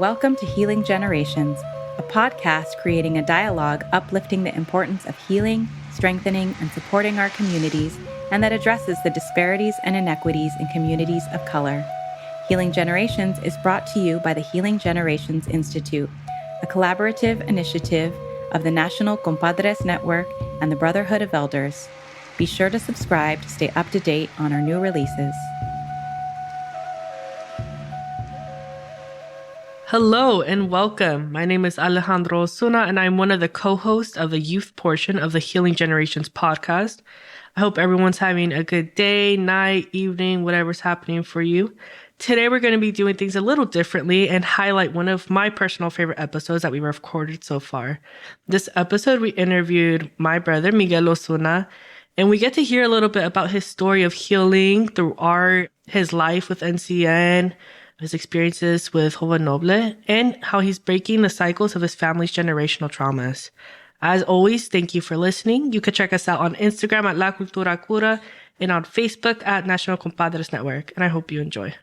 Welcome to Healing Generations, a podcast creating a dialogue uplifting the importance of healing, strengthening, and supporting our communities, and that addresses the disparities and inequities in communities of color. Healing Generations is brought to you by the Healing Generations Institute, a collaborative initiative of the National Compadres Network and the Brotherhood of Elders. Be sure to subscribe to stay up to date on our new releases. Hello and welcome. My name is Alejandro Ozuna and I'm one of the co-hosts of the youth portion of the Healing Generations podcast. I hope everyone's having a good day, night, evening, whatever's happening for you. Today we're going to be doing things a little differently and highlight one of my personal favorite episodes that we recorded so far. This episode we interviewed my brother Miguel Ozuna, and we get to hear a little bit about his story of healing through art, his life with NCN, his experiences with Joven Noble, and how he's breaking the cycles of his family's generational traumas. As always, thank you for listening. You can check us out on Instagram at La Cultura Cura and on Facebook at National Compadres Network, and I hope you enjoy.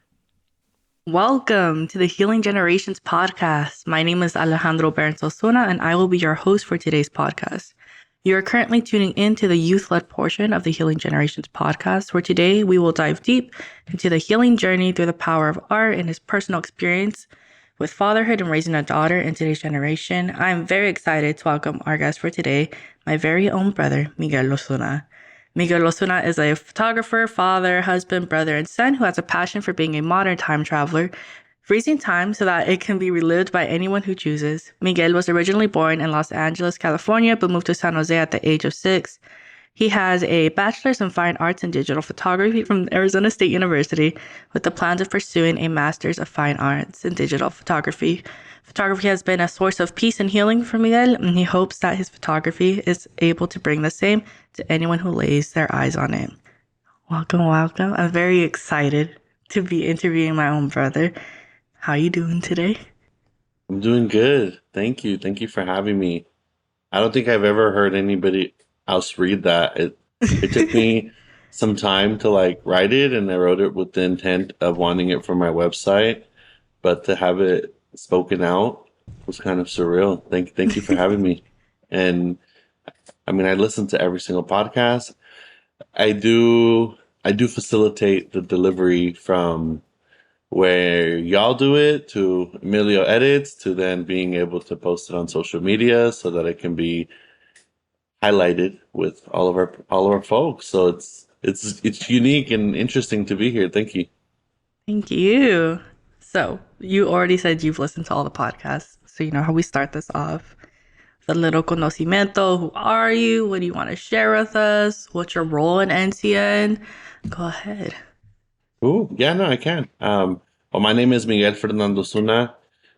Welcome to the Healing Generations podcast. My name is Alejandro Ozuna, and I will be your host for today's podcast. You are currently tuning in to the youth-led portion of the Healing Generations podcast, where today we will dive deep into the healing journey through the power of art and his personal experience with fatherhood and raising a daughter in today's generation. I am very excited to welcome our guest for today, my very own brother, Miguel Ozuna. Miguel Ozuna is a photographer, father, husband, brother, and son who has a passion for being a modern time traveler, freezing time so that it can be relived by anyone who chooses. Miguel was originally born in Los Angeles, California, but moved to San Jose at the age of 6. He has a bachelor's in fine arts and digital photography from Arizona State University with the plans of pursuing a master's of fine arts in digital photography. Photography has been a source of peace and healing for Miguel, and he hopes that his photography is able to bring the same to anyone who lays their eyes on it. Welcome. I'm very excited to be interviewing my own brother. How you doing today? I'm doing good. Thank you. Thank you for having me. I don't think I've ever heard anybody else read that. It took me some time to write it, and I wrote it with the intent of wanting it for my website, but to have it spoken out was kind of surreal. Thank you for having me. And I mean, I listen to every single podcast. I do facilitate the delivery from where y'all do it to Emilio edits to then being able to post it on social media so that it can be highlighted with all of our folks. So it's unique and interesting to be here. Thank you. Thank you. So you already said you've listened to all the podcasts, so you know how we start this off. The little conocimiento. Who are you? What do you want to share with us? What's your role in NCN? Go ahead. Ooh, yeah, no, I can. Well, my name is Miguel Fernando Ozuna.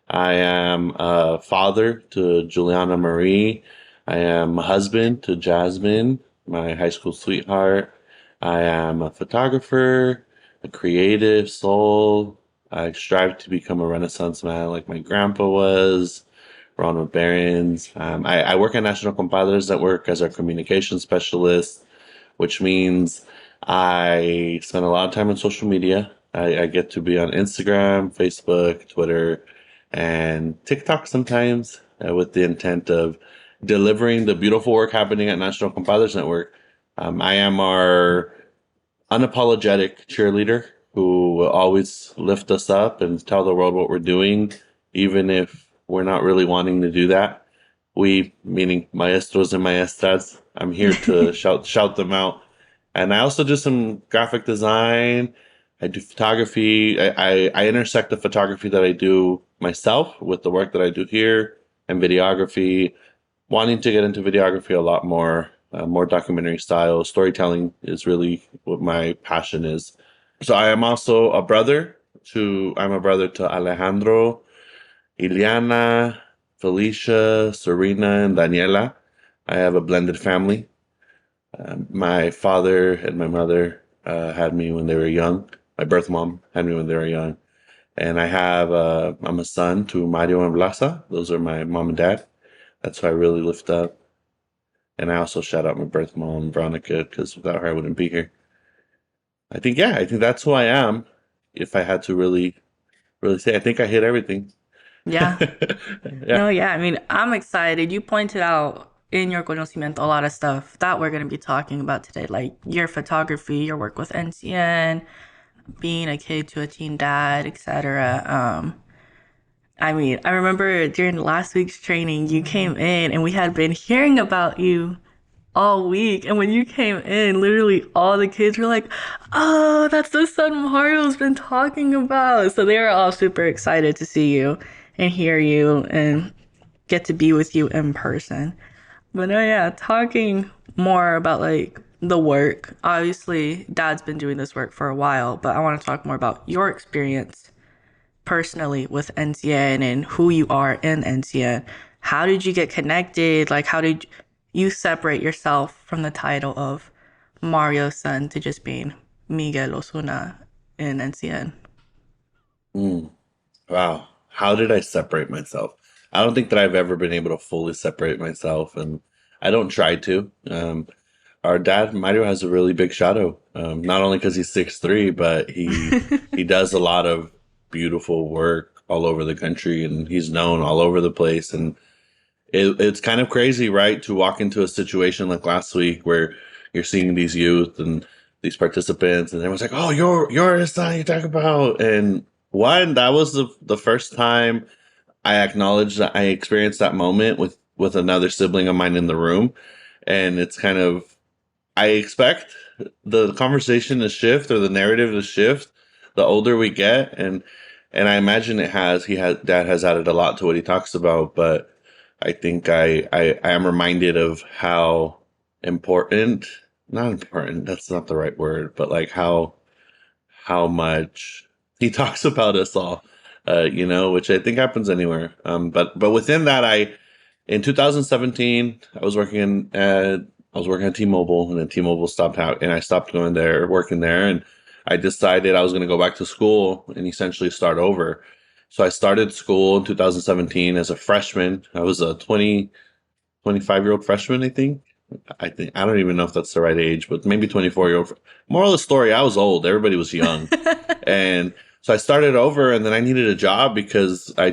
I am a father to Juliana Marie. I am a husband to Jasmine, my high school sweetheart. I am a photographer, a creative soul. I strive to become a Renaissance man like my grandpa was, Ronald Barons. I work at National Compadres Network as our communication specialist, which means I spend a lot of time on social media. I get to be on Instagram, Facebook, Twitter, and TikTok sometimes with the intent of delivering the beautiful work happening at National Compadres Network. I am our unapologetic cheerleader who will always lift us up and tell the world what we're doing, even if we're not really wanting to do that. We, meaning maestros and maestras, I'm here to shout them out. And I also do some graphic design. I do photography. I intersect the photography that I do myself with the work that I do here and videography. Wanting to get into videography a lot more documentary style. Storytelling is really what my passion is. So I am also a brother to Alejandro, Ileana, Felicia, Serena, and Daniela. I have a blended family. My father and my mother had me when they were young. My birth mom had me when they were young. And I'm a son to Mario and Blasa. Those are my mom and dad. That's who I really lift up. And I also shout out my birth mom, Veronica, because without her, I wouldn't be here. I think that's who I am. If I had to really say, I think I hit everything. Yeah. Yeah. No, yeah. I mean, I'm excited. You pointed out in your conocimiento a lot of stuff that we're going to be talking about today, like your photography, your work with NCN, being a kid to a teen dad, etc. I mean, I remember during last week's training, you came in and we had been hearing about you all week. And when you came in, literally all the kids were like, "Oh, that's the son Mario's been talking about." So they were all super excited to see you and hear you and get to be with you in person. But no, yeah, talking more about like the work. Obviously, Dad's been doing this work for a while, but I want to talk more about your experience personally with NCN and who you are in NCN. How did you get connected? Like, how did you separate yourself from the title of Mario's son to just being Miguel Ozuna in NCN? Mm, wow. How did I separate myself? I don't think that I've ever been able to fully separate myself, and I don't try to. Our dad, Mario, has a really big shadow. Not only because he's 6'3", but he does a lot of beautiful work all over the country, and he's known all over the place. And it's kind of crazy, right, to walk into a situation like last week where you're seeing these youth and these participants, and everyone's like, "Oh, you're his son you talk about." And one, that was the first time I acknowledged that I experienced that moment with another sibling of mine in the room, and it's kind of, I expect the conversation to shift or the narrative to shift the older we get, and I imagine it has. Dad has added a lot to what he talks about, but I think I am reminded of how important, not important, that's not the right word, but like how much he talks about us all, which I think happens anywhere. But within that, in 2017, I was working at T-Mobile, and then T-Mobile stopped out, and I stopped going there, working there, and I decided I was going to go back to school and essentially start over. So I started school in 2017 as a freshman. I was a 25-year-old freshman, I think. I don't even know if that's the right age, but maybe 24-year-old. Moral of the story, I was old. Everybody was young. And so I started over, and then I needed a job because I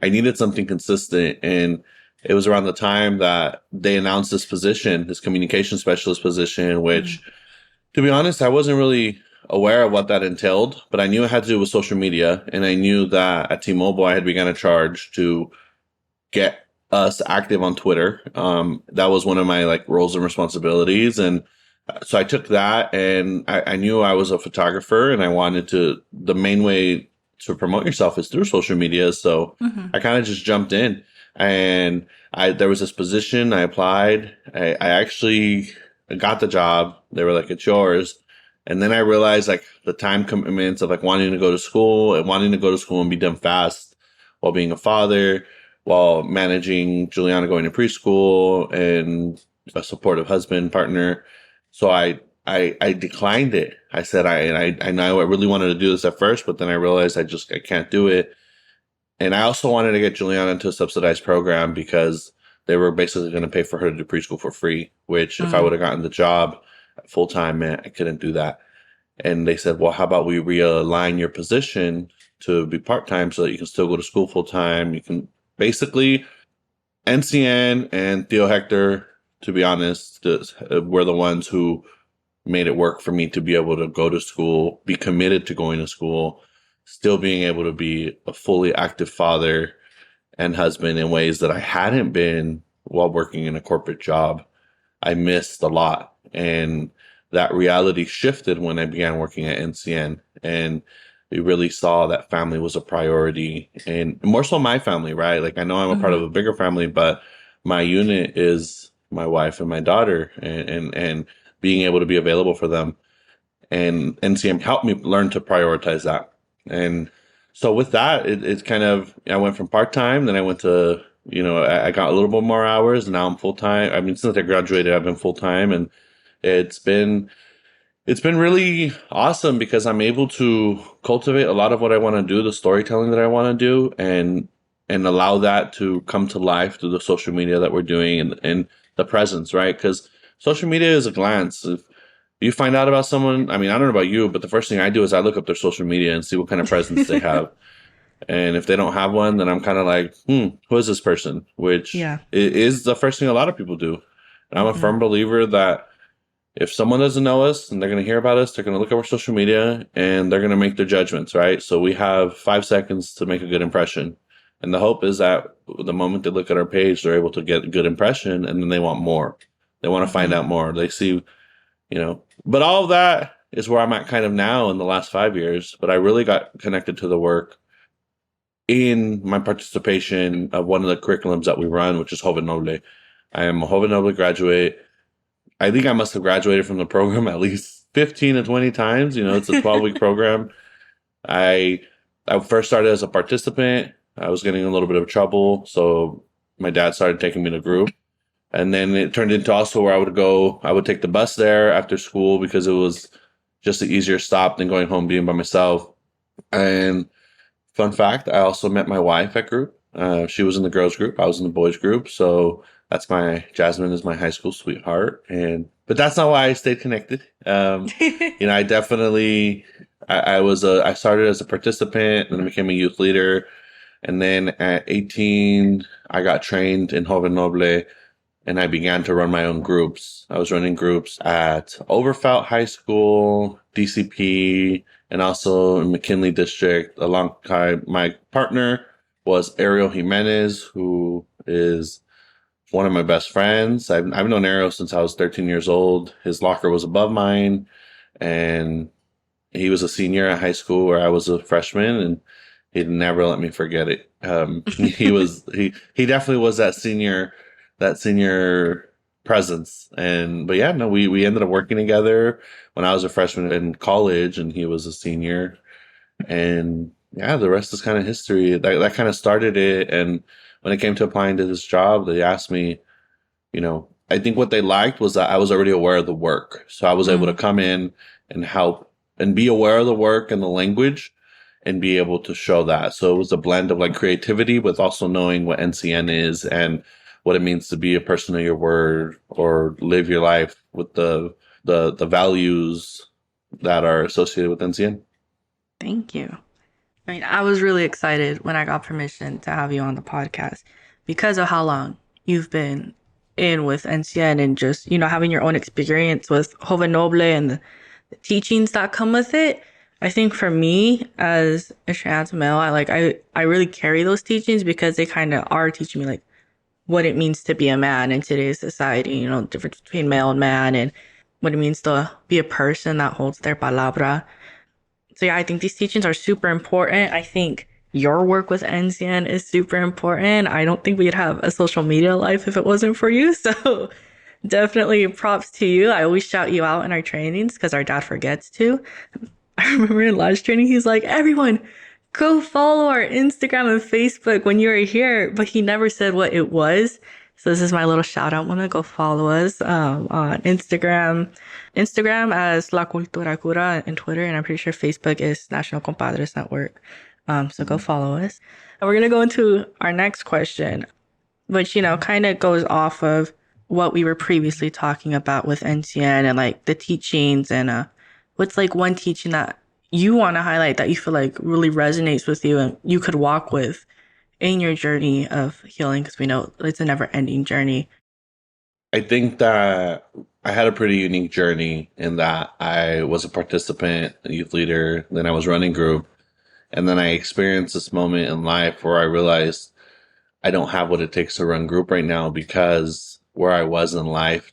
needed something consistent. And it was around the time that they announced this position, this communication specialist position, which, to be honest, I wasn't really aware of what that entailed, but I knew it had to do with social media. And I knew that at T-Mobile, I had begun a charge to get us active on Twitter. That was one of my like roles and responsibilities. And so I took that, and I knew I was a photographer, and I wanted the main way to promote yourself is through social media. So I kind of just jumped in, and there was this position. I applied. I actually got the job. They were like, "It's yours." And then I realized like the time commitments of like wanting to go to school and be done fast while being a father, while managing Juliana going to preschool and a supportive husband, partner. So I declined it. I said, I know I really wanted to do this at first, but then I realized I can't do it. And I also wanted to get Juliana into a subsidized program because they were basically going to pay for her to do preschool for free, which if I would have gotten the job full time, man, I couldn't do that. And they said, well, how about we realign your position to be part-time so that you can still go to school full time. You can basically, NCN and Theo Hector, to be honest, were the ones who made it work for me to be able to go to school, be committed to going to school, still being able to be a fully active father and husband in ways that I hadn't been while working in a corporate job. I missed a lot. And that reality shifted when I began working at NCN. And we really saw that family was a priority, and more so my family, right? Like I know I'm a part of a bigger family, but my unit is my wife and my daughter, and being able to be available for them. And NCM helped me learn to prioritize that. And so with that, it's kind of, I went from part-time, then I went to, I got a little bit more hours, and now I'm full-time. I mean, since I graduated, I've been full-time, and it's been really awesome because I'm able to cultivate a lot of what I want to do, the storytelling that I want to do, and allow that to come to life through the social media that we're doing and the presence, right? Because social media is a glance. If you find out about someone, I mean, I don't know about you, but the first thing I do is I look up their social media and see what kind of presence they have. And if they don't have one, then I'm kind of like, who is this person? Which is the first thing a lot of people do. And I'm a firm believer that if someone doesn't know us and they're going to hear about us, they're going to look at our social media and they're going to make their judgments, right? So we have 5 seconds to make a good impression. And the hope is that the moment they look at our page, they're able to get a good impression, and then they want more. They want to find out more. They see, but all of that is where I'm at kind of now in the last 5 years. But I really got connected to the work in my participation of one of the curriculums that we run, which is Joven Noble. I am a Joven Noble graduate. I think I must have graduated from the program at least 15 to 20 times. It's a 12-week program. I first started as a participant. I was getting a little bit of trouble, so my dad started taking me to group. And then it turned into also where I would take the bus there after school because it was just an easier stop than going home being by myself. And fun fact, I also met my wife at group. She was in the girls group. I was in the boys group. So Jasmine is my high school sweetheart. But that's not why I stayed connected. I definitely, I started as a participant and then became a youth leader. And then at 18, I got trained in Joven Noble and I began to run my own groups. I was running groups at Overfelt High School, DCP, and also in McKinley District. Alongside my partner was Ariel Jimenez, who is one of my best friends. I've known Ariel since I was 13 years old. His locker was above mine, and he was a senior at high school where I was a freshman, and he'd never let me forget it. He definitely was that senior presence. We ended up working together when I was a freshman in college and he was a senior. And yeah, the rest is kind of history. That kind of started it. And when it came to applying to this job, they asked me, I think what they liked was that I was already aware of the work. So I was able to come in and help and be aware of the work and the language and be able to show that. So it was a blend of like creativity with also knowing what NCN is and what it means to be a person of your word or live your life with the values that are associated with NCN. Thank you. I mean, I was really excited when I got permission to have you on the podcast because of how long you've been in with NCN and just, having your own experience with Joven Noble and the teachings that come with it. I think for me as a trans male, I really carry those teachings because they kind of are teaching me like what it means to be a man in today's society, difference between male and man and what it means to be a person that holds their palabra. So yeah, I think these teachings are super important. I think your work with NCN is super important. I don't think we'd have a social media life if it wasn't for you. So definitely props to you. I always shout you out in our trainings because our dad forgets to. I remember in last training, he's like, everyone, go follow our Instagram and Facebook when you were here. But he never said what it was. So this is my little shout out. Want to go follow us on Instagram as La Cultura Cura and Twitter. And I'm pretty sure Facebook is National Compadres Network. So go follow us. And we're going to go into our next question, which, kind of goes off of what we were previously talking about with NCN and like the teachings and what's like one teaching that you want to highlight that you feel like really resonates with you and you could walk with in your journey of healing? Because we know it's a never ending journey. I think that I had a pretty unique journey in that I was a participant, a youth leader, then I was running group. And then I experienced this moment in life where I realized I don't have what it takes to run group right now because where I was in life,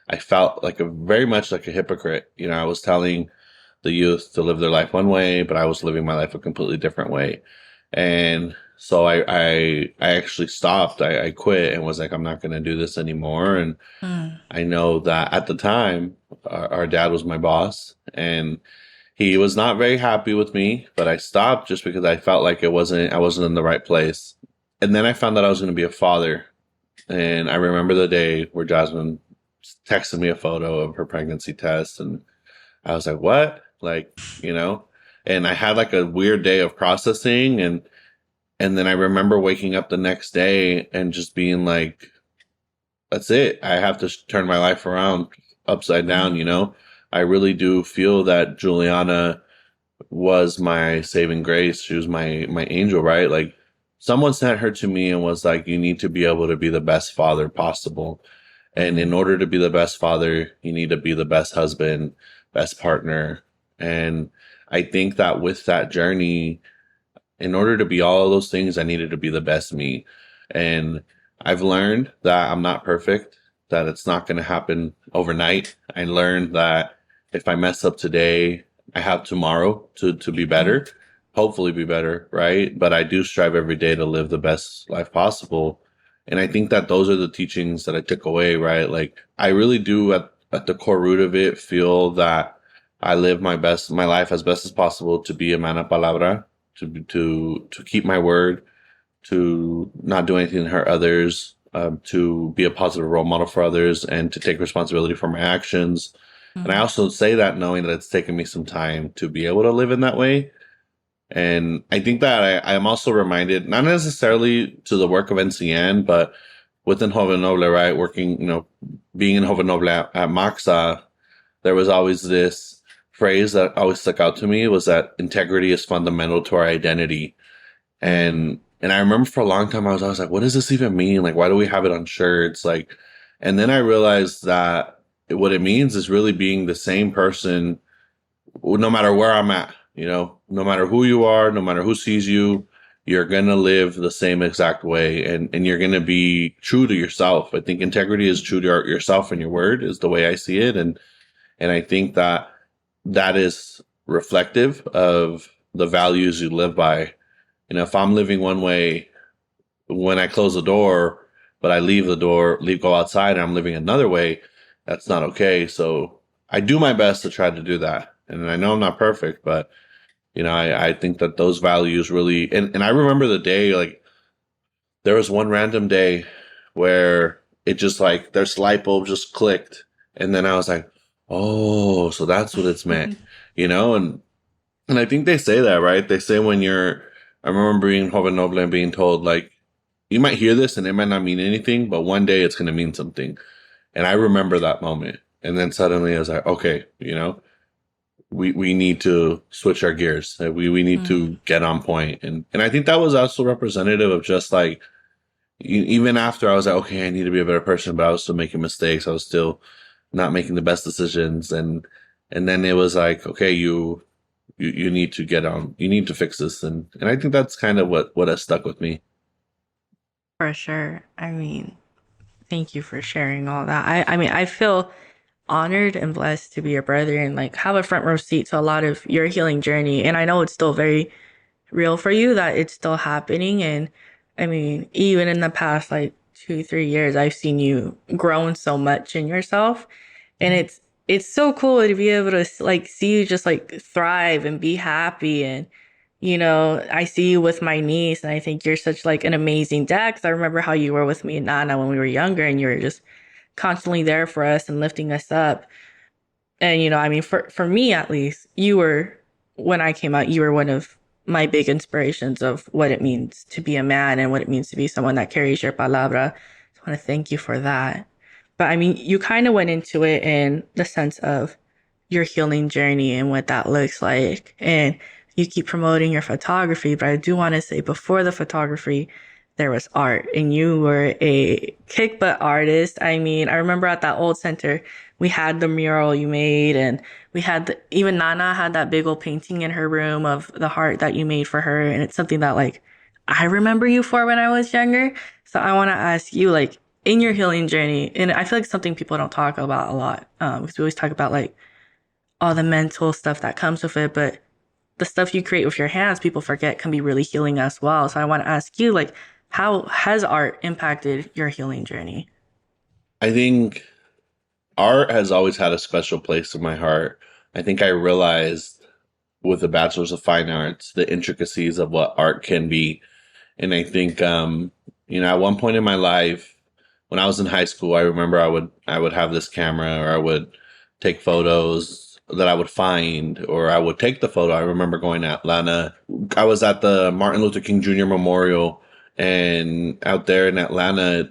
I felt like very much like a hypocrite. I was telling the youth to live their life one way, but I was living my life a completely different way. And so I actually stopped. I quit and was like, I'm not going to do this anymore. And I know that at the time, our dad was my boss and he was not very happy with me, but I stopped just because I felt like I wasn't in the right place. And then I found that I was going to be a father. And I remember the day where Jasmine texted me a photo of her pregnancy test. And I was like, what? And I had like a weird day of processing. And then I remember waking up the next day and just being like, that's it. I have to turn my life around upside down, I really do feel that Juliana was my saving grace. She was my angel, right? Like someone sent her to me and was like, you need to be able to be the best father possible. And in order to be the best father, you need to be the best husband, best partner. And I think that with that journey, in order to be all of those things, I needed to be the best me. And I've learned that I'm not perfect, that it's not going to happen overnight. I learned that if I mess up today, I have tomorrow to be better, hopefully be better, right? But I do strive every day to live the best life possible. And I think that those are the teachings that I took away, right? Like I really do at the core root of it feel that I live my life as best as possible to be a man of palabra, to keep my word, to not do anything to hurt others, to be a positive role model for others, and to take responsibility for my actions. And I also say that knowing that it's taken me some time to be able to live in that way. And I think that I am also reminded, not necessarily to the work of NCN, but within Joven Noble, right? Working, being in Joven Noble at Maxa, there was always this phrase that always stuck out to me was that integrity is fundamental to our identity. And I remember for a long time, I was like, what does this even mean? Like, why do we have it on shirts? Like, and then I realized that what it means is really being the same person, no matter where I'm at, no matter who you are, no matter who sees you, you're going to live the same exact way. And you're going to be true to yourself. I think integrity is true to yourself and your word is the way I see it. And I think that is reflective of the values you live by. If I'm living one way when I close the door, but I go outside and I'm living another way, that's not okay. So I do my best to try to do that. And I know I'm not perfect, but I think that those values really, and I remember the day, like there was one random day where it just like their light bulb just clicked. And then I was like, oh, so that's what it's meant, and I think they say that, right? They say I remember being Joven Noble and being told, like, you might hear this and it might not mean anything, but one day it's going to mean something. And I remember that moment. And then suddenly I was like, okay, we need to switch our gears. We need to get on point. And I think that was also representative of just like, even after I was like, okay, I need to be a better person, but I was still making mistakes. I was still not making the best decisions. And then it was like, okay, you need to get on, you need to fix this. And I think that's kind of what has stuck with me. For sure. I mean, thank you for sharing all that. I mean, I feel honored and blessed to be your brother and like have a front row seat to a lot of your healing journey. And I know it's still very real for you, that it's still happening. And I mean, even in the past like 2-3 years, I've seen you grown so much in yourself. And it's so cool to be able to like see you just like thrive and be happy. And I see you with my niece, and I think you're such like an amazing dad, because I remember how you were with me and Nana when we were younger, and you were just constantly there for us and lifting us up. And I mean, for me at least, when I came out, you were one of my big inspirations of what it means to be a man and what it means to be someone that carries your palabra. So I want to thank you for that. But I mean, you kind of went into it in the sense of your healing journey and what that looks like. And you keep promoting your photography, but I do want to say before the photography, there was art, and you were a kick butt artist. I mean, I remember at that old center, we had the mural you made, and we had even Nana had that big old painting in her room of the heart that you made for her. And it's something that like, I remember you for when I was younger. So I want to ask you, like, in your healing journey, and I feel like something people don't talk about a lot, because we always talk about like all the mental stuff that comes with it, but the stuff you create with your hands, people forget can be really healing as well. So I want to ask you, like, how has art impacted your healing journey? I think art has always had a special place in my heart. I think I realized with the Bachelor's of Fine Arts, the intricacies of what art can be. And I think, at one point in my life, when I was in high school, I remember I would have this camera, or I would take photos that I would find, or I would take the photo. I remember going to Atlanta. I was at the Martin Luther King Jr. Memorial, and out there in Atlanta,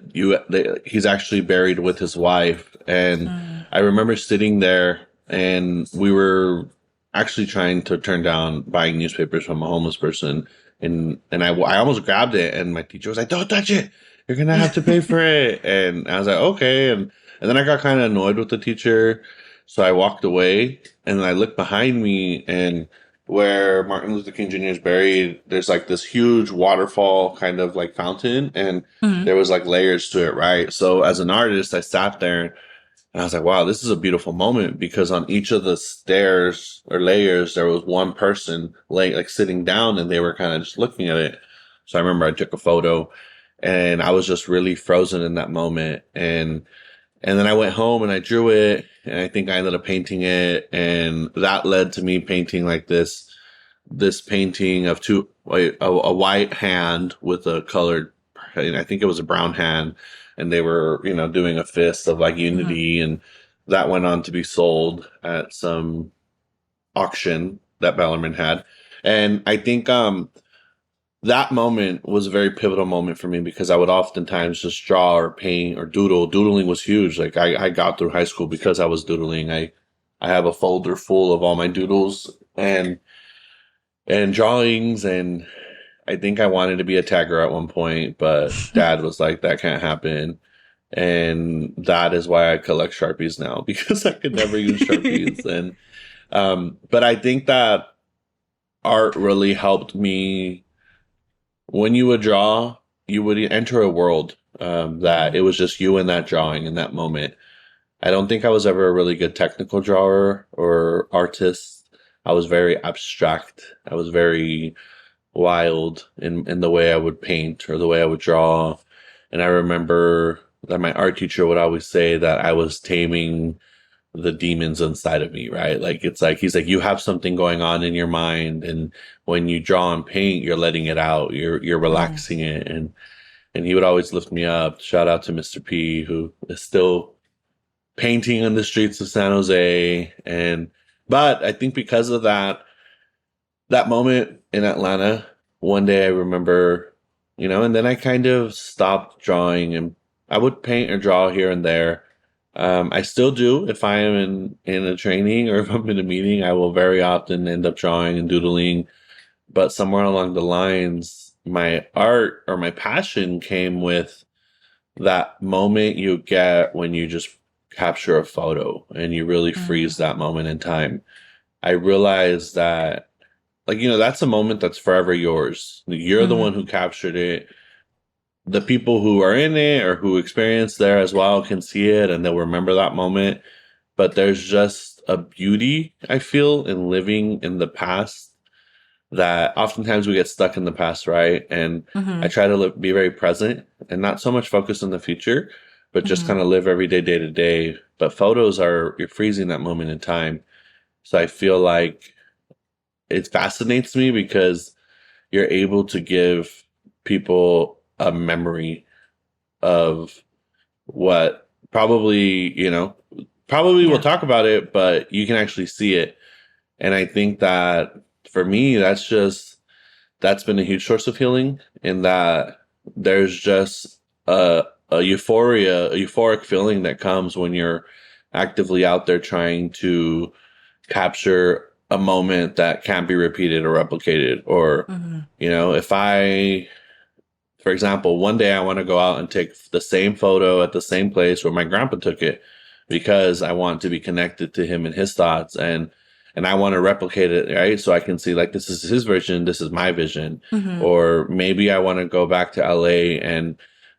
he's actually buried with his wife. And I remember sitting there, and we were actually trying to turn down buying newspapers from a homeless person. And I almost grabbed it, and my teacher was like, "Don't touch it. You're going to have to pay for it." And I was like, "Okay." And then I got kind of annoyed with the teacher. So I walked away, and then I looked behind me, and where Martin Luther King Jr. is buried, there's like this huge waterfall kind of like fountain, and Mhm. there was like layers to it, right? So as an artist, I sat there and I was like, wow, this is a beautiful moment, because on each of the stairs or layers, there was one person like sitting down, and they were kind of just looking at it. So I remember I took a photo, and I was just really frozen in that moment. And then I went home and I drew it, and I think I ended up painting it. And that led to me painting like this painting of a white hand with a colored, I think it was a brown hand. And they were, doing a fist of like unity. And that went on to be sold at some auction that Bellarmine had. And I think, that moment was a very pivotal moment for me, because I would oftentimes just draw or paint or doodle. Doodling was huge. Like I got through high school because I was doodling. I have a folder full of all my doodles and drawings. And I think I wanted to be a tagger at one point, but Dad was like, that can't happen. And that is why I collect Sharpies now, because I could never use Sharpies. And, but I think that art really helped me. When you would draw, you would enter a world that it was just you and that drawing in that moment. I don't think I was ever a really good technical drawer or artist. I was very abstract. I was very wild in the way I would paint or the way I would draw. And I remember that my art teacher would always say that I was taming the demons inside of me, right? Like, it's like, he's like, you have something going on in your mind, and when you draw and paint, you're letting it out. You're relaxing it. And he would always lift me up. Shout out to Mr. P, who is still painting on the streets of San Jose. But I think because of that moment in Atlanta, one day I remember, and then I kind of stopped drawing, and I would paint or draw here and there. I still do. If I am in a training or if I'm in a meeting, I will very often end up drawing and doodling. But somewhere along the lines, my art or my passion came with that moment you get when you just capture a photo and you really freeze that moment in time. I realized that, that's a moment that's forever yours. You're the one who captured it. The people who are in it or who experience there as well can see it, and they'll remember that moment. But there's just a beauty, I feel, in living in the past, that oftentimes we get stuck in the past, right? And I try to be very present and not so much focus on the future, but just kind of live every day, day to day. But photos you're freezing that moment in time. So I feel like it fascinates me, because you're able to give people a memory of what probably we'll talk about it, but you can actually see it. And I think that for me, that's been a huge source of healing, in that there's just a euphoric feeling that comes when you're actively out there trying to capture a moment that can't be repeated or replicated. Or, for example, one day I want to go out and take the same photo at the same place where my grandpa took it, because I want to be connected to him and his thoughts, and I want to replicate it, right? So I can see, like, this is his vision, this is my vision. Or maybe I want to go back to LA and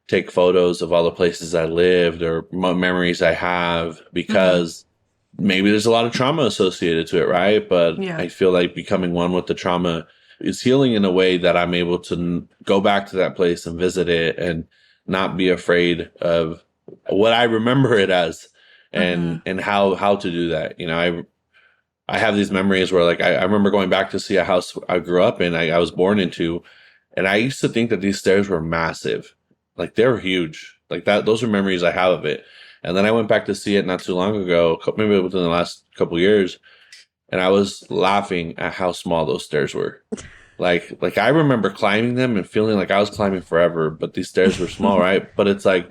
take photos of all the places I lived or memories I have, because maybe there's a lot of trauma associated to it, right? But I feel like becoming one with the trauma is healing in a way that I'm able to go back to that place and visit it and not be afraid of what I remember it as, and how to do that. I have these memories where, like, I remember going back to see a house I grew up in, I was born into, and I used to think that these stairs were massive. Like, they were huge. Like, those are memories I have of it. And then I went back to see it not too long ago, maybe within the last couple of years, and I was laughing at how small those stairs were. Like I remember climbing them and feeling like I was climbing forever, but these stairs were small, right? But it's like,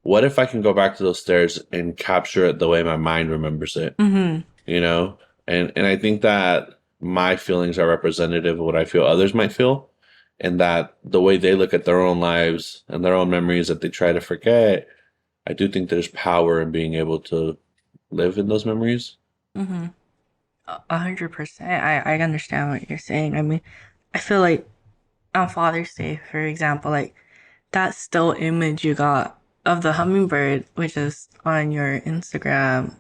what if I can go back to those stairs and capture it the way my mind remembers it? And I think that my feelings are representative of what I feel others might feel, and that the way they look at their own lives and their own memories that they try to forget, I do think there's power in being able to live in those memories. Mm-hmm. 100%. I understand what you're saying. I mean, I feel like on Father's Day, for example, like that still image you got of the hummingbird, which is on your Instagram,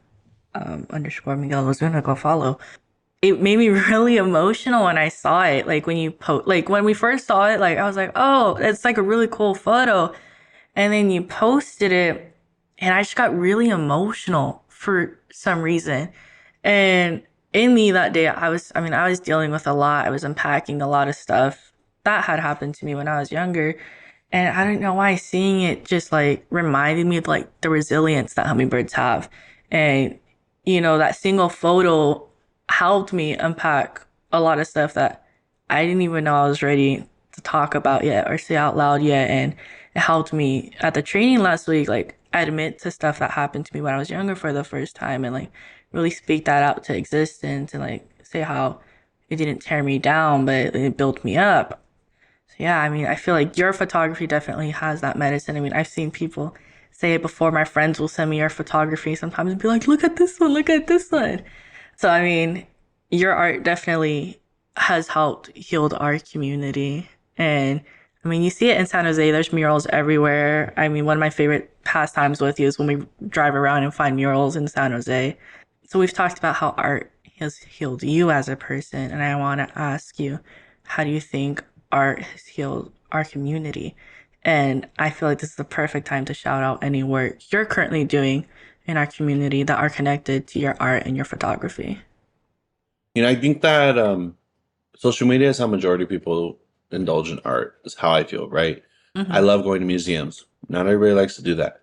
underscore Miguel Ozuna, go follow. It made me really emotional when I saw it. Like when you like when we first saw it, like I was like, oh, it's like a really cool photo. And then you posted it, and I just got really emotional for some reason. And in me that day, I was dealing with a lot. I was unpacking a lot of stuff that had happened to me when I was younger. And I don't know why seeing it just like reminded me of like the resilience that hummingbirds have. And, that single photo helped me unpack a lot of stuff that I didn't even know I was ready to talk about yet or say out loud yet. And it helped me at the training last week, like admit to stuff that happened to me when I was younger for the first time and like really speak that out to existence and like say how it didn't tear me down, but it built me up. So yeah, I mean, I feel like your photography definitely has that medicine. I mean, I've seen people say it before. My friends will send me your photography sometimes and be like, look at this one, look at this one. So, I mean, your art definitely has helped heal our community. And I mean, you see it in San Jose. There's murals everywhere. I mean, one of my favorite pastimes with you is when we drive around and find murals in San Jose. So we've talked about how art has healed you as a person. And I want to ask you, how do you think art has healed our community? And I feel like this is the perfect time to shout out any work you're currently doing in our community that are connected to your art and your photography. I think that social media is how majority of people indulge in art, is how I feel, right? I Mm-hmm. love going to museums. Not everybody likes to do that.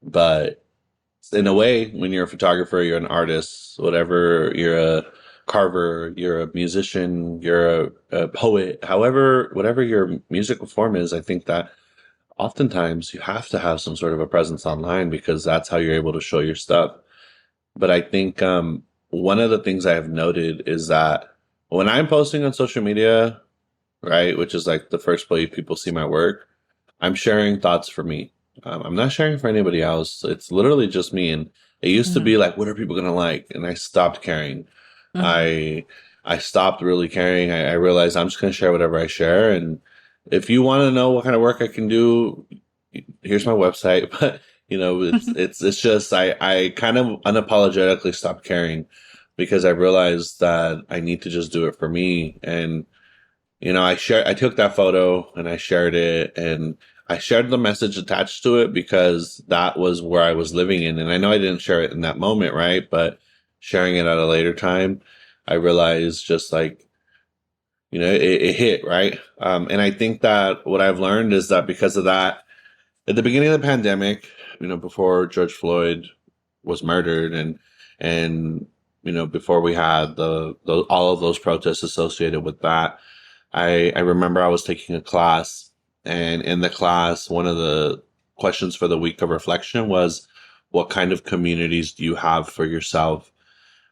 But in a way, when you're a photographer, you're an artist, whatever, you're a carver, you're a musician, you're a poet, however, whatever your musical form is, I think that oftentimes you have to have some sort of a presence online because that's how you're able to show your stuff. But I think one of the things I have noted is that when I'm posting on social media, right, which is like the first place people see my work, I'm sharing thoughts for me. I'm not sharing for anybody else. It's literally just me. And it used to Mm-hmm. be like, what are people gonna like? And I stopped caring. Mm-hmm. I stopped really caring. I realized I'm just gonna share whatever I share. And if you want to know what kind of work I can do, here's my website. But it's just I kind of unapologetically stopped caring because I realized that I need to just do it for me. And I took that photo and I shared it, and I shared the message attached to it because that was where I was living in. And I know I didn't share it in that moment, right? But sharing it at a later time, I realized just like, it hit, right? And I think that what I've learned is that because of that, at the beginning of the pandemic, before George Floyd was murdered and before we had the all of those protests associated with that, I remember I was taking a class, and in the class, one of the questions for the week of reflection was, what kind of communities do you have for yourself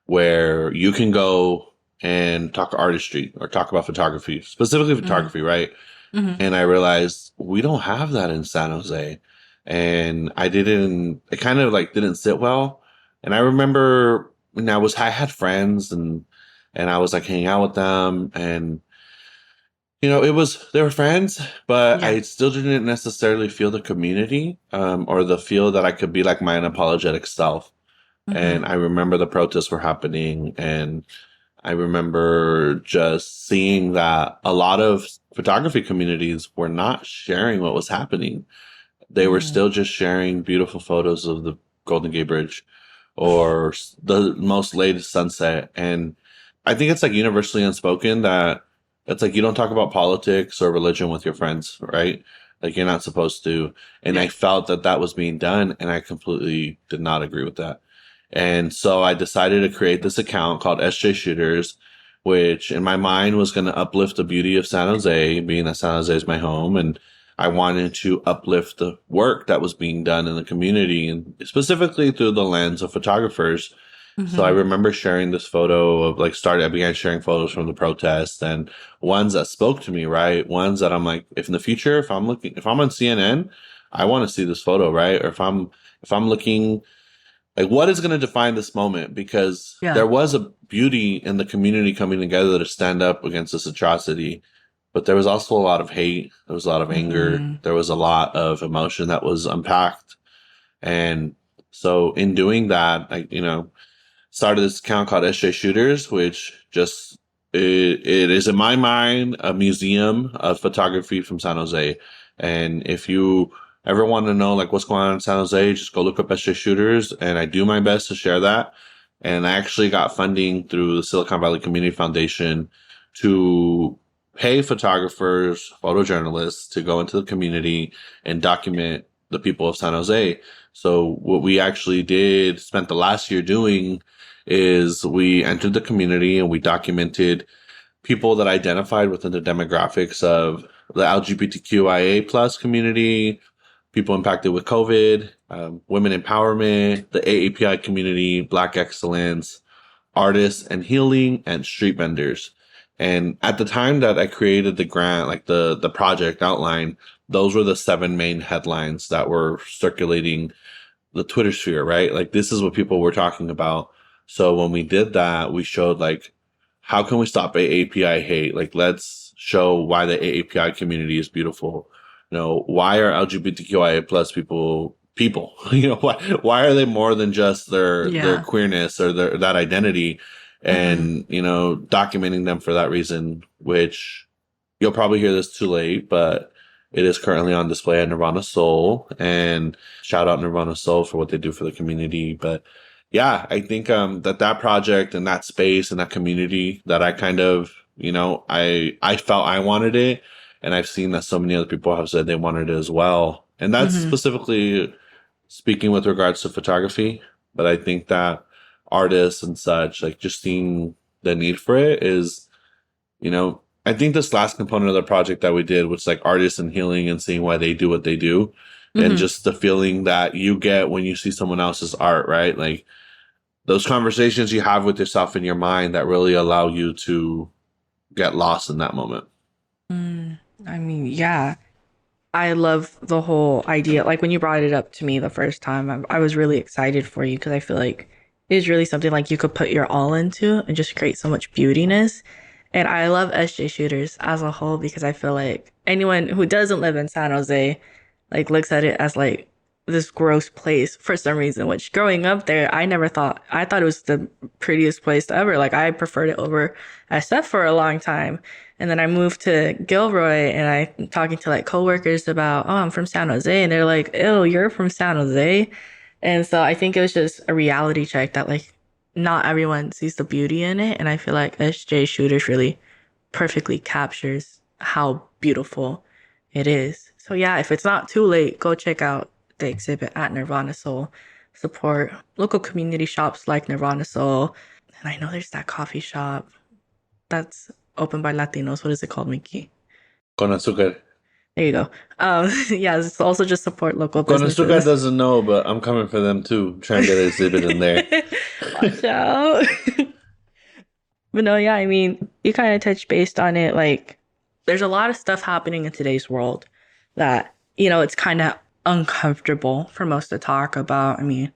where you can go and talk artistry or talk about photography, specifically Mm-hmm. photography, right? Mm-hmm. And I realized we don't have that in San Jose. And it kind of like didn't sit well. And I remember when I had friends and I was like hanging out with them, and they were friends, but Yeah. I still didn't necessarily feel the community, or the feel that I could be like my unapologetic self. Mm-hmm. And I remember the protests were happening, and I remember just seeing that a lot of photography communities were not sharing what was happening. They were Mm-hmm. still just sharing beautiful photos of the Golden Gate Bridge or the most latest sunset. And I think it's like universally unspoken that it's like you don't talk about politics or religion with your friends, right? Like you're not supposed to. And I Yeah. felt that that was being done, and I completely did not agree with that. And so I decided to create this account called SJ Shooters, which in my mind was going to uplift the beauty of San Jose, being that San Jose is my home. And I wanted to uplift the work that was being done in the community, and specifically through the lens of photographers. So I remember sharing this photo of like I began sharing photos from the protest and ones that spoke to me, right? Ones that I'm like, if in the future, if I'm on CNN, I want to see this photo, right? Or if I'm looking, like, what is going to define this moment? Because Yeah. there was a beauty in the community coming together to stand up against this atrocity, but there was also a lot of hate. There was a lot of anger. There was a lot of emotion that was unpacked. And so in doing that, started this account called SJ Shooters, which just it is in my mind a museum of photography from San Jose. And if you ever want to know like what's going on in San Jose, just go look up SJ Shooters, and I do my best to share that. And I actually got funding through the Silicon Valley Community Foundation to pay photographers, photojournalists to go into the community and document the people of San Jose. So what we actually spent the last year doing is we entered the community and we documented people that identified within the demographics of the LGBTQIA plus community, people impacted with COVID, women empowerment, the AAPI community, Black excellence, artists and healing, and street vendors. And at the time that I created the grant, like the project outline, those were the 7 main headlines that were circulating the Twitter sphere, right? Like, this is what people were talking about. So when we did that, we showed like, how can we stop AAPI hate? Like, let's show why the AAPI community is beautiful. Why are LGBTQIA plus people? Why are they more than just their queerness or that identity? And, documenting them for that reason, which you'll probably hear this too late, but it is currently on display at Nirvana Soul, and shout out Nirvana Soul for what they do for the community. But yeah, I think that project and that space and that community that I kind of, I felt I wanted it, and I've seen that so many other people have said they wanted it as well. And that's specifically speaking with regards to photography. But I think that artists and such, like, just seeing the need for it is, I think this last component of the project that we did was like artists and healing and seeing why they do what they do. And just the feeling that you get when you see someone else's art, right? Like, those conversations you have with yourself in your mind that really allow you to get lost in that moment. I mean, yeah. I love the whole idea. Like, when you brought it up to me the first time, I was really excited for you because I feel like it is really something like you could put your all into and just create so much beautiness. And I love SJ Shooters as a whole because I feel like anyone who doesn't live in San Jose, like, looks at it as like this gross place for some reason, which growing up there, I thought it was the prettiest place ever. Like, I preferred it over SF for a long time. And then I moved to Gilroy, and I'm talking to like coworkers about, oh, I'm from San Jose. And they're like, ew, you're from San Jose. And so I think it was just a reality check that like not everyone sees the beauty in it. And I feel like SJ Shooters really perfectly captures how beautiful it is. So yeah, if it's not too late, go check out the exhibit at Nirvana Soul. Support local community shops like Nirvana Soul. And I know there's that coffee shop that's open by Latinos. What is it called, Mickey? Con Azúcar. There you go. Yeah, it's also just support local Con businesses. Azúcar doesn't know, but I'm coming for them too. Trying to get an exhibit in there. Watch out. But no, yeah, I mean, you kind of touched based on it. Like, there's a lot of stuff happening in today's world that, it's kind of uncomfortable for most to talk about. I mean,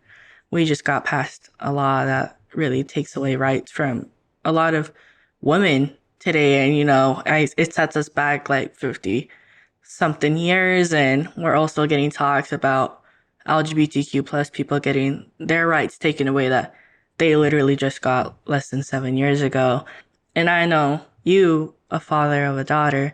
we just got past a law that really takes away rights from a lot of women today. And, it sets us back like 50 something years. And we're also getting talks about LGBTQ plus people getting their rights taken away that they literally just got less than 7 years ago. And I know you, a father of a daughter,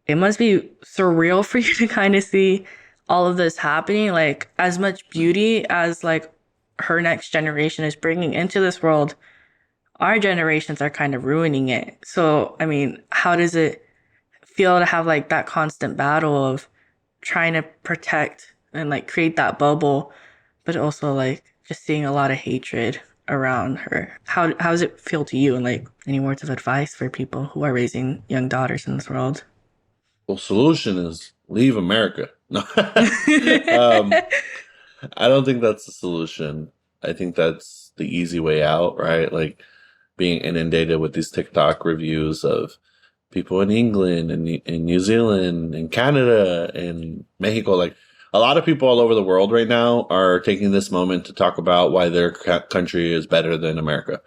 it must be surreal for you to kind of see all of this happening. Like, as much beauty as like her next generation is bringing into this world, our generations are kind of ruining it. So, I mean, how does it feel to have like that constant battle of trying to protect and like create that bubble, but also like just seeing a lot of hatred around her? How does it feel to you? And like, any words of advice for people who are raising young daughters in this world? Well, solution is leave America. No. I don't think that's the solution. I think that's the easy way out, right? Like being inundated with these TikTok reviews of people in England and in New Zealand and Canada and Mexico. Like a lot of people all over the world right now are taking this moment to talk about why their country is better than America.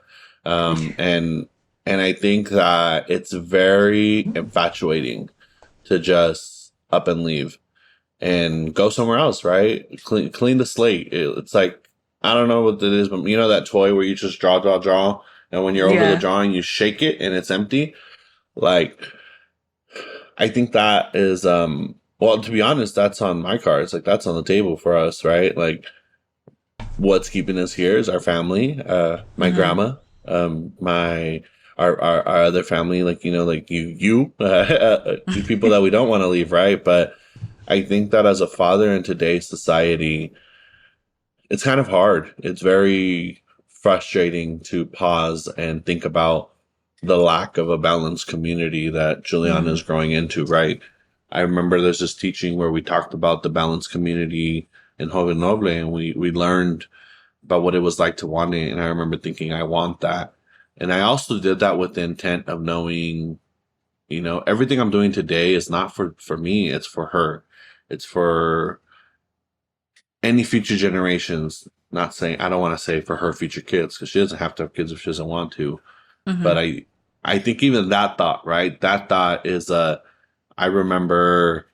And I think that it's very infatuating to just up and leave and go somewhere else, right? Clean the slate. It's like, I don't know what it is, but you know that toy where you just draw, and when you're over the drawing, you shake it and it's empty. Like, I think that is, well, to be honest, that's on my cards. Like, that's on the table for us, right? Like, what's keeping us here is our family, my grandma, our other family, like, you know, like the people that we don't want to leave, right? But I think that as a father in today's society, it's kind of hard. It's very frustrating to pause and think about the lack of a balanced community that Juliana is growing into, right? I remember there's this teaching where we talked about the balanced community in Joven Noble, and we learned about what it was like to want it. And I remember thinking, I want that. And I also did that with the intent of knowing, you know, everything I'm doing today is not for me, it's for her. It's for any future generations. Not saying, I don't want to say for her future kids, because she doesn't have to have kids if she doesn't want to. But I think even that thought, right? That thought is, I remember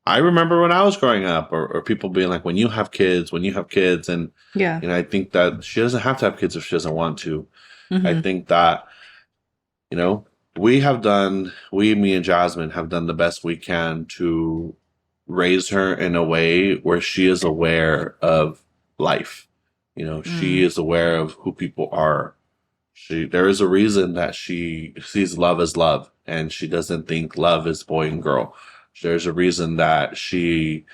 when I was growing up, or people being like, when you have kids, and you know, I think that she doesn't have to have kids if she doesn't want to. I think that, you know, me and Jasmine have done the best we can to raise her in a way where she is aware of life. You know, she is aware of who people are. There is a reason that she sees love as love, and she doesn't think love is boy and girl. There's a reason that she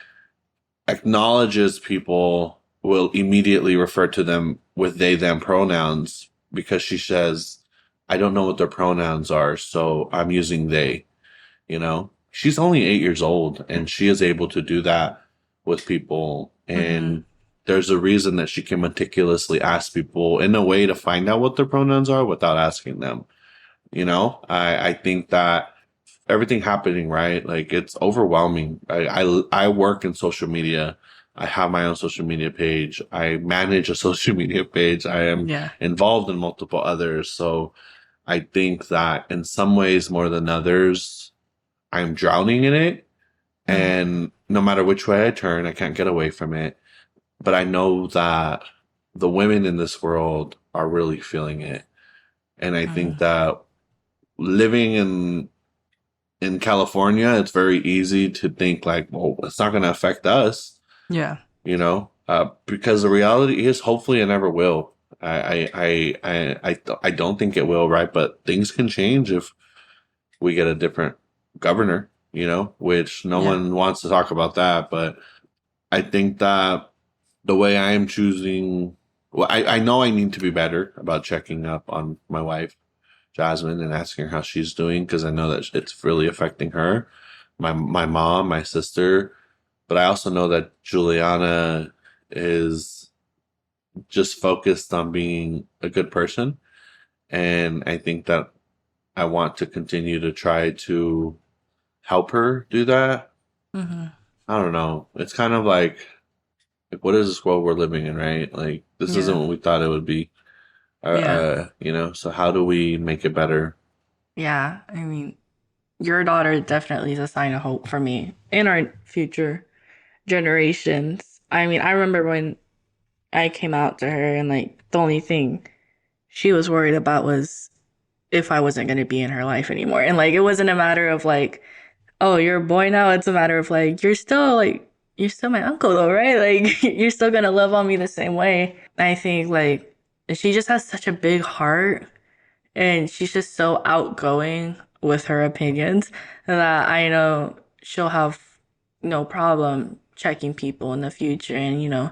acknowledges people will immediately refer to them with they, them pronouns, because she says, I don't know what their pronouns are, so I'm using they. You know, she's only 8 years old, and she is able to do that with people. And there's a reason that she can meticulously ask people in a way to find out what their pronouns are without asking them. You know, I think that everything happening, right? Like, it's overwhelming. I work in social media. I have my own social media page. I manage a social media page. I am involved in multiple others. So I think that in some ways more than others, I'm drowning in it. And no matter which way I turn, I can't get away from it. But I know that the women in this world are really feeling it. And I think that living in California, it's very easy to think like, well, it's not going to affect us. Yeah. You know, because the reality is, hopefully it never will. I don't think it will, right? But things can change if we get a different governor, you know, which no one wants to talk about that. But I think that the way I am choosing, well, I know I need to be better about checking up on my wife, Jasmine, and asking her how she's doing, because I know that it's really affecting her, my mom, my sister. But I also know that Juliana is just focused on being a good person. And I think that I want to continue to try to help her do that. I don't know. It's kind of like, what is this world we're living in, right? Like, this isn't what we thought it would be. You know, so how do we make it better? Yeah, I mean, your daughter definitely is a sign of hope for me and our future generations. I mean, I remember when I came out to her, and like the only thing she was worried about was if I wasn't going to be in her life anymore. And like, it wasn't a matter of like, oh, you're a boy now. It's a matter of like, you're still my uncle though, right? Like, you're still going to love on me the same way. I think like she just has such a big heart, and she's just so outgoing with her opinions that I know she'll have no problem checking people in the future and, you know,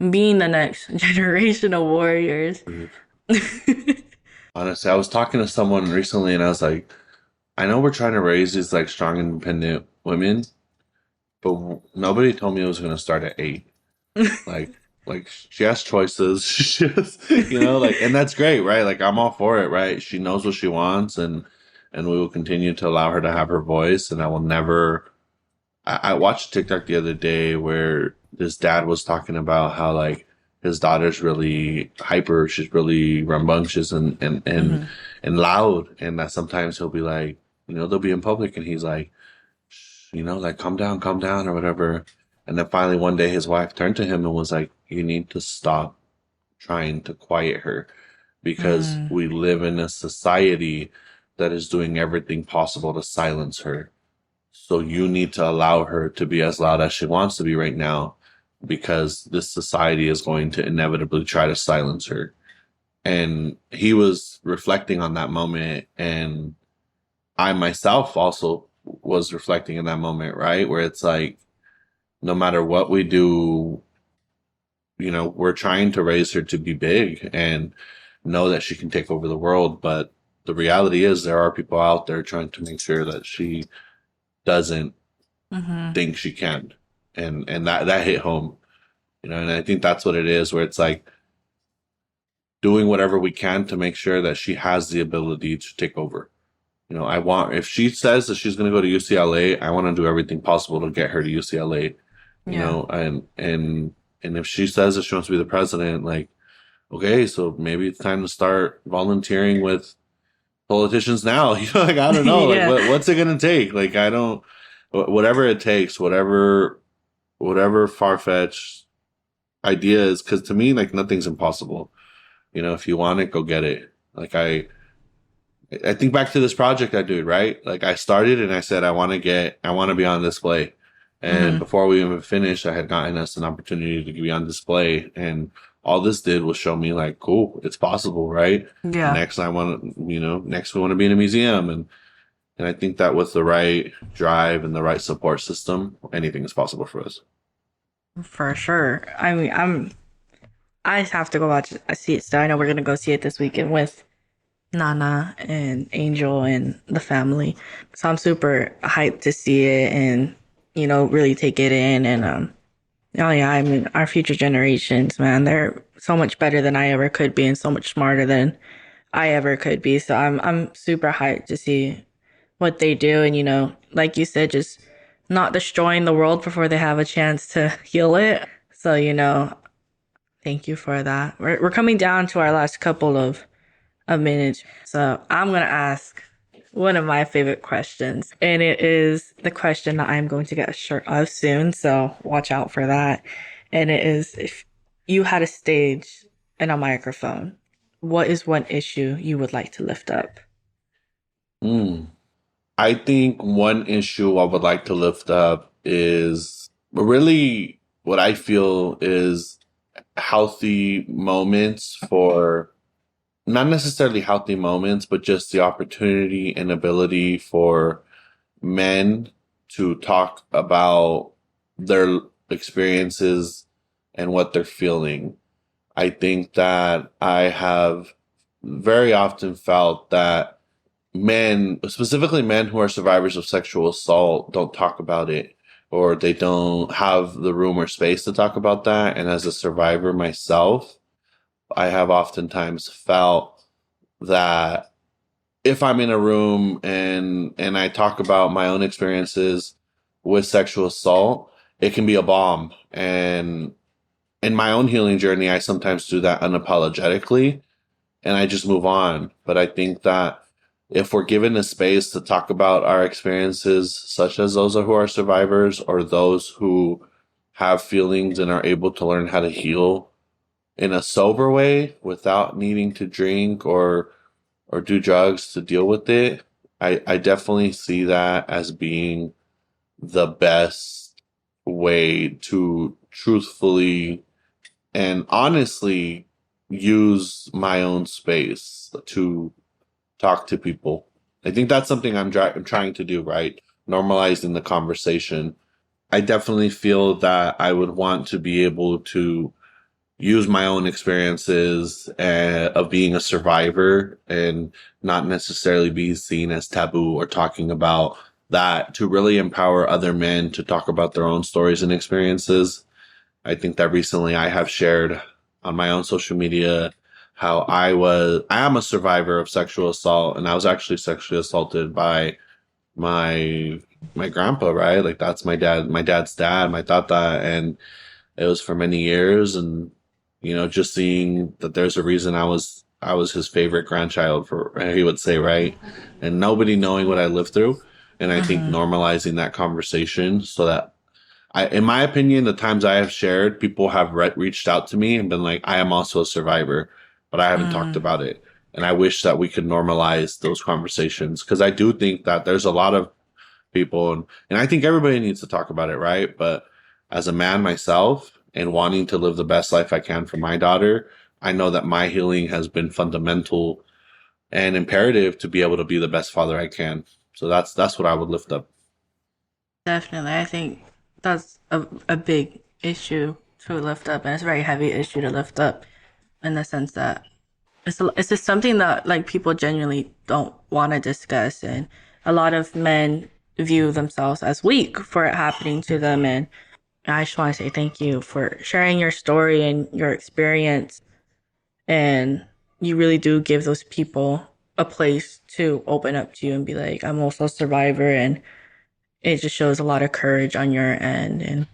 being the next generation of warriors. Honestly, I was talking to someone recently, and I was like, I know we're trying to raise these like strong, independent women, but nobody told me it was going to start at 8. Like, like she has choices. She has, like, and that's great, right? Like I'm all for it, right? She knows what she wants, and we will continue to allow her to have her voice. And I will never. I watched TikTok the other day where this dad was talking about how like his daughter's really hyper, she's really rambunctious and loud, and that sometimes he'll be like, they'll be in public, and he's like, like calm down, or whatever. And then finally one day his wife turned to him and was like, you need to stop trying to quiet her because we live in a society that is doing everything possible to silence her. So you need to allow her to be as loud as she wants to be right now because this society is going to inevitably try to silence her. And he was reflecting on that moment, and I myself also was reflecting in that moment, right? Where it's like, no matter what we do, we're trying to raise her to be big and know that she can take over the world. But the reality is there are people out there trying to make sure that she doesn't think she can. And that hit home, and I think that's what it is, where it's like doing whatever we can to make sure that she has the ability to take over. If she says that she's going to go to UCLA, I want to do everything possible to get her to UCLA, and if she says that she wants to be the president, like, okay, so maybe it's time to start volunteering with politicians now. Like, I don't know, Yeah. like, what's it going to take? Like, whatever it takes, whatever far-fetched idea is, because to me, like, nothing's impossible. If you want it, go get it. Like, I think back to this project I did, right? Like, I started and I said, I want to be on display. And before we even finished, I had gotten us an opportunity to be on display. And all this did was show me like, cool, it's possible, right? Yeah. Next we want to be in a museum. And I think that with the right drive and the right support system, anything is possible for us. For sure. I mean, I have to go watch it. I see it still. I know we're gonna go see it this weekend with Nana and Angel and the family. So I'm super hyped to see it and, really take it in. And oh yeah, I mean, our future generations, man, they're so much better than I ever could be and so much smarter than I ever could be. So I'm super hyped to see what they do. And, like you said, just not destroying the world before they have a chance to heal it. So, thank you for that. We're coming down to our last couple of minutes. So I'm going to ask one of my favorite questions. And it is the question that I'm going to get a shirt of soon. So watch out for that. And it is, if you had a stage and a microphone, what is one issue you would like to lift up? I think one issue I would like to lift up is really what I feel is healthy moments for, not necessarily healthy moments, but just the opportunity and ability for men to talk about their experiences and what they're feeling. I think that I have very often felt that men, specifically men who are survivors of sexual assault, don't talk about it, or they don't have the room or space to talk about that. And as a survivor myself, I have oftentimes felt that if I'm in a room and I talk about my own experiences with sexual assault, it can be a bomb. And in my own healing journey, I sometimes do that unapologetically and I just move on. But I think that if we're given a space to talk about our experiences, such as those who are survivors or those who have feelings and are able to learn how to heal in a sober way without needing to drink or do drugs to deal with it, I definitely see that as being the best way to truthfully and honestly use my own space to talk to people. I think that's something I'm trying to do, right? Normalizing the conversation. I definitely feel that I would want to be able to use my own experiences of being a survivor and not necessarily be seen as taboo or talking about that, to really empower other men to talk about their own stories and experiences. I think that recently I have shared on my own social media how I am a survivor of sexual assault, and I was actually sexually assaulted by my my grandpa, right? Like that's my dad's dad, my tata, and it was for many years. And just seeing that there's a reason I was his favorite grandchild, for he would say, right? And nobody knowing what I lived through, and I think Mm-hmm. normalizing that conversation so that in my opinion, the times I have shared, people have reached out to me and been like, I am also a survivor, but I haven't talked Mm. about it. And I wish that we could normalize those conversations, because I do think that there's a lot of people, and I think everybody needs to talk about it, right? But as a man myself and wanting to live the best life I can for my daughter, I know that my healing has been fundamental and imperative to be able to be the best father I can. So that's what I would lift up. Definitely. I think that's a big issue to lift up, and it's a very heavy issue to lift up in the sense that it's just something that like people genuinely don't want to discuss, and a lot of men view themselves as weak for it happening to them. And I just want to say thank you for sharing your story and your experience, and you really do give those people a place to open up to you and be like, I'm also a survivor, and it just shows a lot of courage on your end. And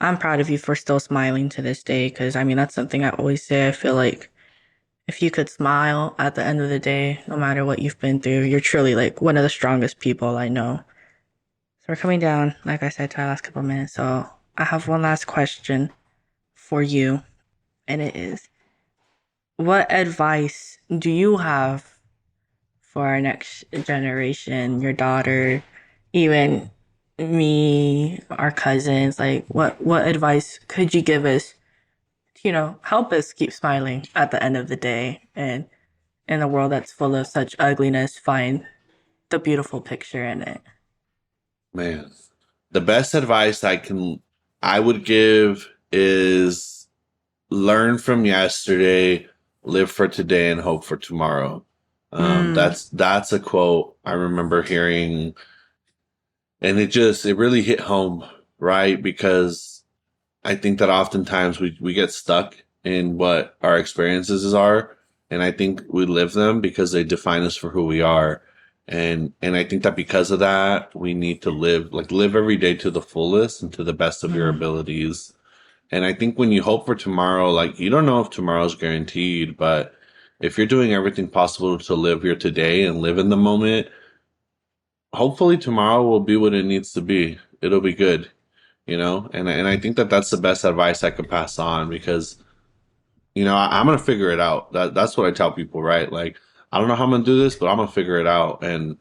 I'm proud of you for still smiling to this day, because I mean that's something I always say. I feel like if you could smile at the end of the day, no matter what you've been through, you're truly like one of the strongest people I know. So we're coming down, like I said, to our last couple of minutes. So I have one last question for you, and it is, what advice do you have for our next generation, your daughter, even me, our cousins? Like, what advice could you give us to, help us keep smiling at the end of the day, and in a world that's full of such ugliness, find the beautiful picture in it? Man, the best advice I would give is learn from yesterday, live for today, and hope for tomorrow. Mm, That's a quote I remember hearing, and it really hit home, right? Because I think that oftentimes we get stuck in what our experiences are, and I think we live them because they define us for who we are. And I think that because of that, we need to live every day to the fullest and to the best of your mm, abilities. And I think when you hope for tomorrow, like you don't know if tomorrow's guaranteed, but if you're doing everything possible to live your today and live in the moment, hopefully tomorrow will be what it needs to be. It'll be good, and I think that that's the best advice I could pass on, because I'm gonna figure it out. That's what I tell people, right? Like I don't know how I'm gonna do this, but I'm gonna figure it out, and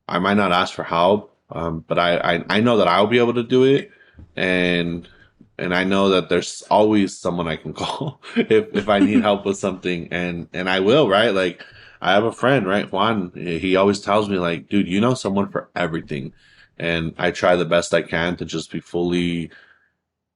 I might not ask for help, but I know that I'll be able to do it, and and I know that there's always someone I can call if I need help with something, and I will, right? Like I have a friend, right, Juan. He always tells me like, dude, you know someone for everything, and I try the best I can to just be fully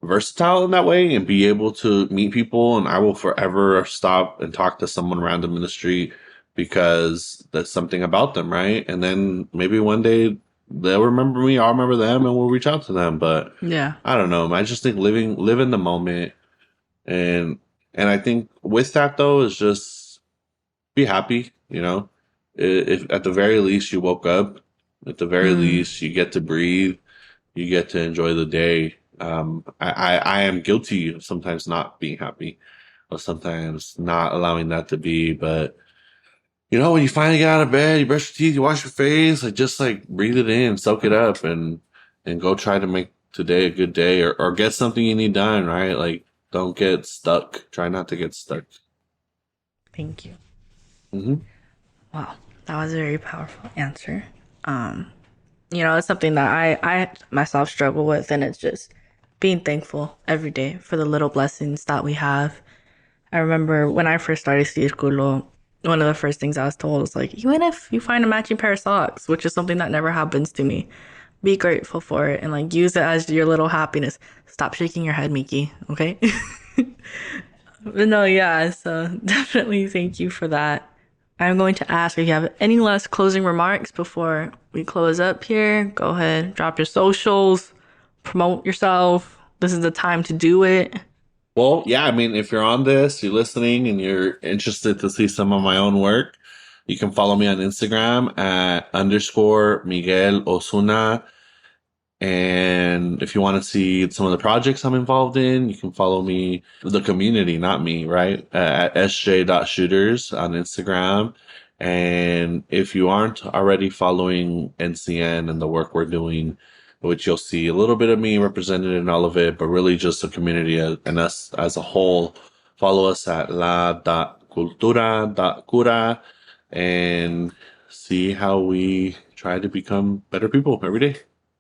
versatile in that way and be able to meet people. And I will forever stop and talk to someone random in the street because there's something about them, right? And then maybe one day they'll remember me, I'll remember them, and we'll reach out to them. But yeah. I don't know. I just think live in the moment, and I think with that though is just be happy. If at the very least you woke up, at the very Mm, least you get to breathe, you get to enjoy the day. I am guilty of sometimes not being happy, or sometimes not allowing that to be. But when you finally get out of bed, you brush your teeth, you wash your face, like just like breathe it in, soak it up, and go try to make today a good day, or get something you need done, right? Like don't get stuck. Try not to get stuck. thank you. Hmm. Wow, that was a very powerful answer. Um, it's something that I myself struggle with, and it's just being thankful every day for the little blessings that we have. I remember when I first started Circulo, one of the first things I was told was like, even if you find a matching pair of socks, which is something that never happens to me, be grateful for it and like use it as your little happiness. Stop shaking your head, Miki, okay? But no, yeah, so definitely thank you for that. I'm going to ask if you have any last closing remarks before we close up here. Go ahead, drop your socials, promote yourself. this is the time to do it? Well, yeah, I mean, if you're on this, you're listening, and you're interested to see some of my own work, you can follow me on Instagram at _Miguel Ozuna. And if you want to see some of the projects I'm involved in, you can follow me, the community, not me, right? At sj.shooters on Instagram. And if you aren't already following NCN and the work we're doing, which you'll see a little bit of me represented in all of it, but really just the community and us as a whole, follow us at la.cultura.cura and see how we try to become better people every day.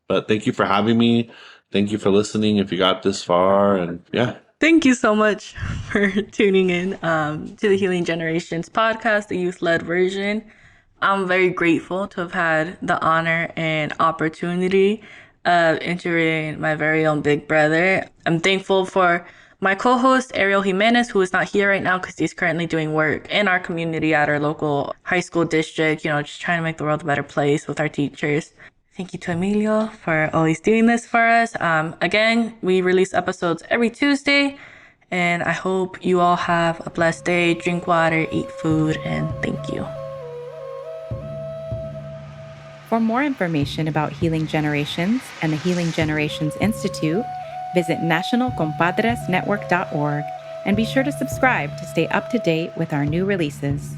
But thank you for having me. Thank you for listening if you got this far. And yeah. Thank you so much for tuning in to the Healing Generations podcast, the youth-led version. I'm very grateful to have had the honor and opportunity of interviewing my very own big brother. I'm thankful for my co-host, Ariel Jimenez, who is not here right now because he's currently doing work in our community at our local high school district, just trying to make the world a better place with our teachers. Thank you to Emilio for always doing this for us. Again, we release episodes every Tuesday, and I hope you all have a blessed day. Drink water, eat food, and thank you. For more information about Healing Generations and the Healing Generations Institute, visit nationalcompadresnetwork.org and be sure to subscribe to stay up to date with our new releases.